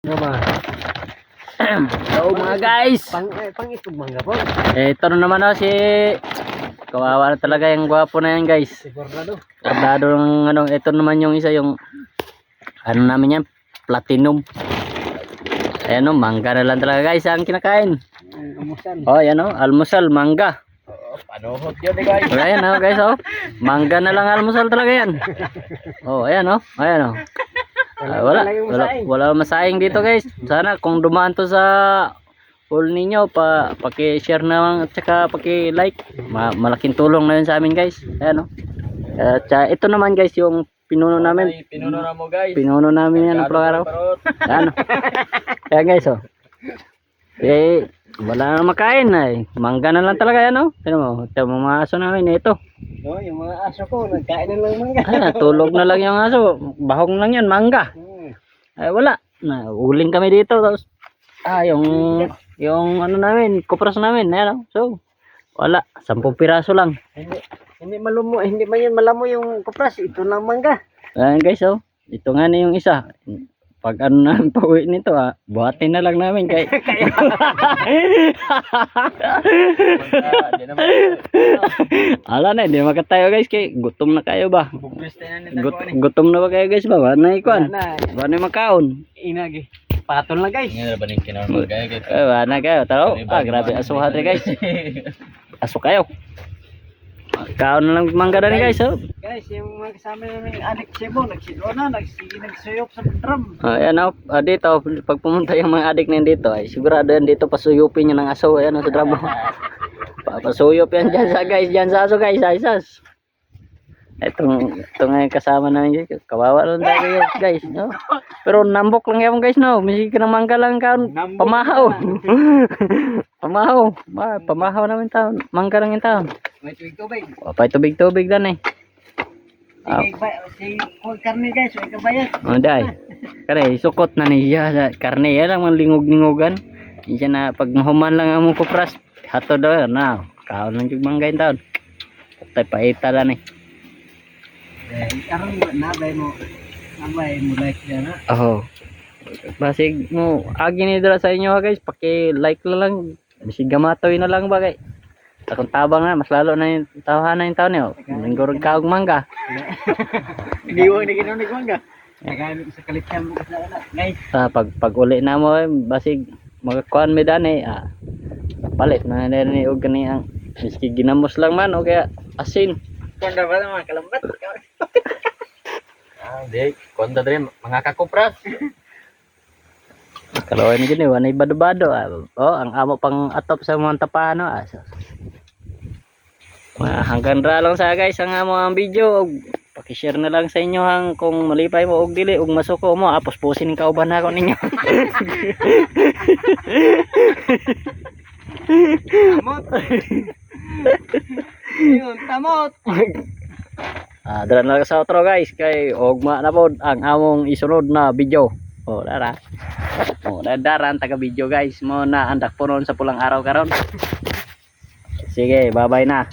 Hello mga guys. Pang-itog mangga po. Ito na naman si kawawa na talaga yung gwapo na yan guys. Si Bordado. Bordado ng ano, ito naman yung isa yung ano namin yan, platinum. Ayan o, mangga na lang talaga guys ang kinakain. Almusal. Oh, ayan o, almusal, mangga. Panuhot yun guys. Oh, ayan o guys o, mangga na lang almusal talaga yan. Oh, ayan o, ayan o. Wala masayang dito guys. Sana kung dumaan to sa pool ninyo, paki-share na lang at saka paki-like. Malaking tulong na yun sa amin guys. Ayan o. At ito naman guys yung pinuno namin. Pinuno na mo guys. Pinuno namin yan ng araw. Ayan o. Ayan guys o. Wala na makain ay. Mangga na lang talaga yan o. Tignan mo, ito mga aso namin ito. Oh, yung mga aso ko nagkain na lang mangga. Tulog na lang yung aso. Bahong lang yan, mangga. Ay wala. Uling kami dito tapos yung ano namin, kupras namin, ayan o. So wala, 10 piraso lang. Hindi malumo, hindi man yan malamo yung kupras, ito lang mangga. Ayan guys oh. Ito nga na yung isa. Pag ano namin pauwi nito buhatin na lang namin kay ala na, hindi makatayo guys kay gutom na kayo ba? Gutom na ba kayo guys ba? Wala na ikuan. Wala na makaon. Inagi. Patol na guys. Nga ba ning kinarmal guys? Wala na kayo. Taro. Grabe aso hati guys. Aso kayo. Kaon na lang mangga na ni guys oh. Guys, yung mga kasama namin adik Cebu, nagsidro na, nagsuyop sa drum. Ayan o, dito, pag pumunta yung mga adik na dito, ay sigurado yan dito pasuyupin nyo ng aso, ayan o sa drama. Papasuyop yan dyan sa guys, dyan sa aso guys, aisas. Ito nga yung kasama namin guys, kawawa lang tayo guys, no? Pero nambok lang yan guys, no? Misig ka ng mangga lang kaon, pamahaw. Pamahaw namin taon, mangga lang yung taon. May tubig-tubig. Pay tubig-tubig dan eh. Si karne guys, may kabayat. Oh, day. Kare sukot na niya sa karne yan lang lingog-lingogan. Diyan na pag mahuman lang ang kupras, hato daw na. Kaon lang jud mangga in taon. Tay paita lang eh. Aron nabay mo like na. Oh. Basig mo agi ni dira sa inyo guys, paki-like lang. Bisig gamatoy na lang ba kay. Takong tabang na, mas lalo na yung tawahan na yung taon niyo. Nanggurog ka og mangga. Diwa ni ginunig mangga. Nagamit sa kalityan mo kasi na. Guys, Pag uli na mo basig magakuan mi dani palit na ni og kani ang miski ginamos lang man o kaya asin. konda ba mga kalambat? Di, konta dre mga kakupras. Kalau ini gini wanay bado-bado oh ang amo pang atop sa mga tapano hanggang ra lang sa guys ang amo ang video paki-share na lang sa inyo hang kung malipay mo og dili og masuko mo apos pusin ka uban ako ninyo. Tamot. Yun, tamot. Dara na sa outro guys kay ugma na pod ang among isunod na video. Oh, dara. Oh, daran taga video guys mo na andak punon sa pulang araw karon. Sige, bye-bye na.